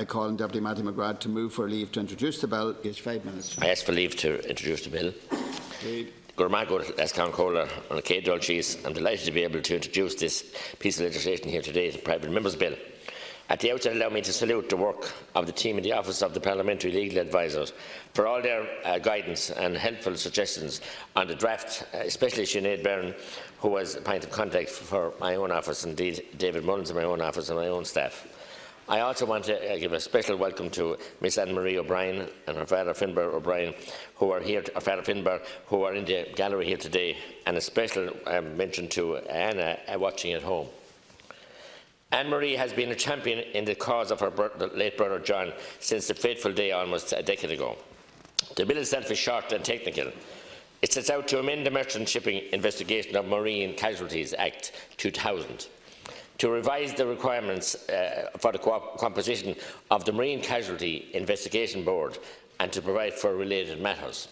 I call on Deputy Mattie McGrath to move for leave to introduce the bill. He has 5 minutes. I ask for leave to introduce the bill. I'm delighted to be able to introduce this piece of legislation here today, the Private Members Bill. At the outset, allow me to salute the work of the team in the Office of the Parliamentary Legal Advisors for all their guidance and helpful suggestions on the draft, especially Sinead Byrne, who was a point of contact for my own office, indeed David Mullins in my own office and my own staff. I also want to give a special welcome to Miss Anne-Marie O'Brien and her father Finbar O'Brien, who are here, who are in the gallery here today, and a special mention to Anna watching at home. Anne-Marie has been a champion in the cause of her late brother John since the fateful day almost a decade ago. The bill itself is short and technical. It sets out to amend the Merchant Shipping Investigation of Marine Casualties Act 2000, to revise the requirements for the composition of the Marine Casualty Investigation Board, and to provide for related matters.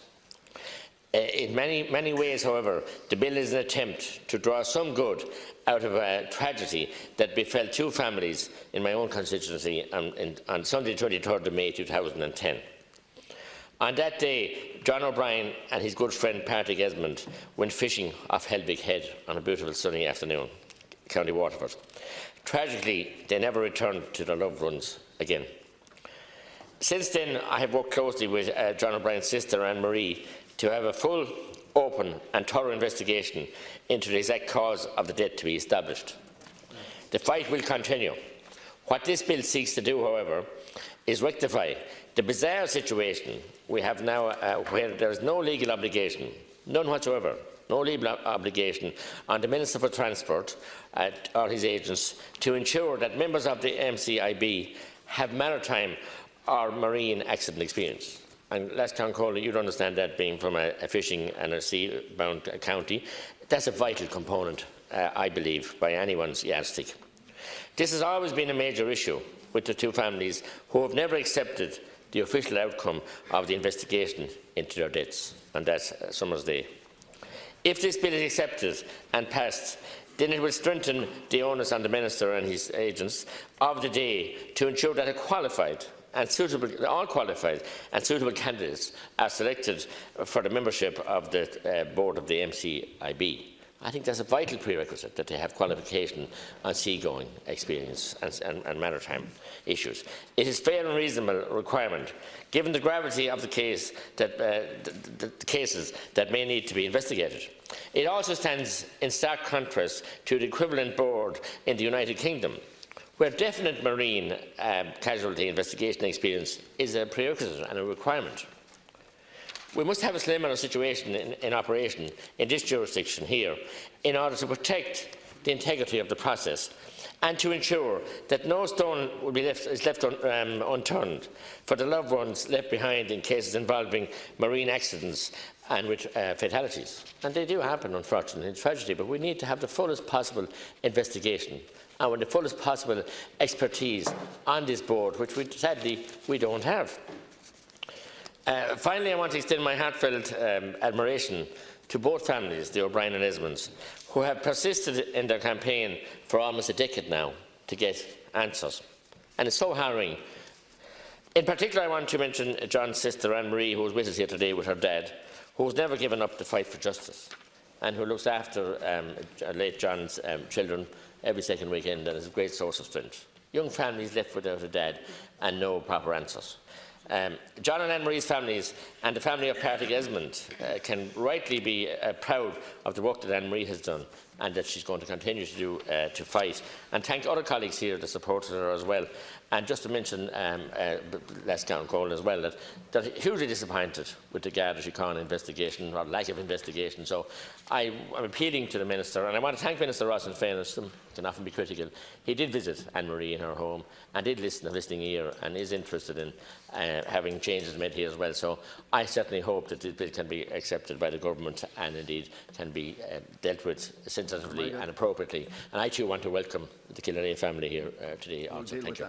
In many ways, however, the bill is an attempt to draw some good out of a tragedy that befell two families in my own constituency on Sunday 23rd of May 2010. On that day, John O'Brien and his good friend Pádraig Esmond went fishing off Helvig Head on a beautiful sunny afternoon, County Waterford. Tragically, they never returned to their loved ones again. Since then, I have worked closely with John O'Brien's sister Anne-Marie to have a full, open and thorough investigation into the exact cause of the death to be established. The fight will continue. What this bill seeks to do, however, is rectify the bizarre situation we have now where there is no legal obligation, none whatsoever, no legal obligation on the Minister for Transport or his agents to ensure that members of the MCIB have maritime or marine accident experience. And Lascon you'd understand that, being from a fishing and a sea-bound county, that's a vital component, I believe, by anyone's yardstick. This has always been a major issue with the two families who have never accepted the official outcome of the investigation into their deaths, and that's Summer's Day. If this bill is accepted and passed, then it will strengthen the onus on the Minister and his agents of the day to ensure that all qualified and suitable candidates are selected for the membership of the board of the MCIB. I think that's a vital prerequisite, that they have qualification on seagoing experience and maritime issues. It is a fair and reasonable requirement, given the gravity of the case the cases that may need to be investigated. It also stands in stark contrast to the equivalent board in the United Kingdom, where definite marine casualty investigation experience is a prerequisite and a requirement. We must have a similar situation in operation in this jurisdiction here in order to protect the integrity of the process and to ensure that no stone will be left unturned for the loved ones left behind in cases involving marine accidents and with fatalities. And they do happen, unfortunately, in tragedy, but we need to have the fullest possible investigation and with the fullest possible expertise on this board, which sadly we don't have. Finally, I want to extend my heartfelt admiration to both families, the O'Brien and Esmonds, who have persisted in their campaign for almost a decade now to get answers. And it's so harrowing. In particular, I want to mention John's sister Anne-Marie, who is with us here today with her dad, who has never given up the fight for justice and who looks after late John's children every second weekend, and is a great source of strength. Young families left without a dad and no proper answers. John and Anne-Marie's families and the family of Pádraig Esmond can rightly be proud of the work that Anne-Marie has done and that she's going to continue to do to fight, and thank other colleagues here that supported her as well. And just to mention Lascon Cole as well, that they're hugely disappointed with the Garda Síochána investigation or lack of investigation. So I'm appealing to the Minister, and I want to thank Minister Ross in fairness. Some can often be critical. He did visit Anne-Marie in her home and did listen a listening ear and is interested in having changes made here as well. So I certainly hope that this bill can be accepted by the government and indeed can be dealt with sensitively and appropriately. And I too want to welcome the Killarney family here today also. Thank you.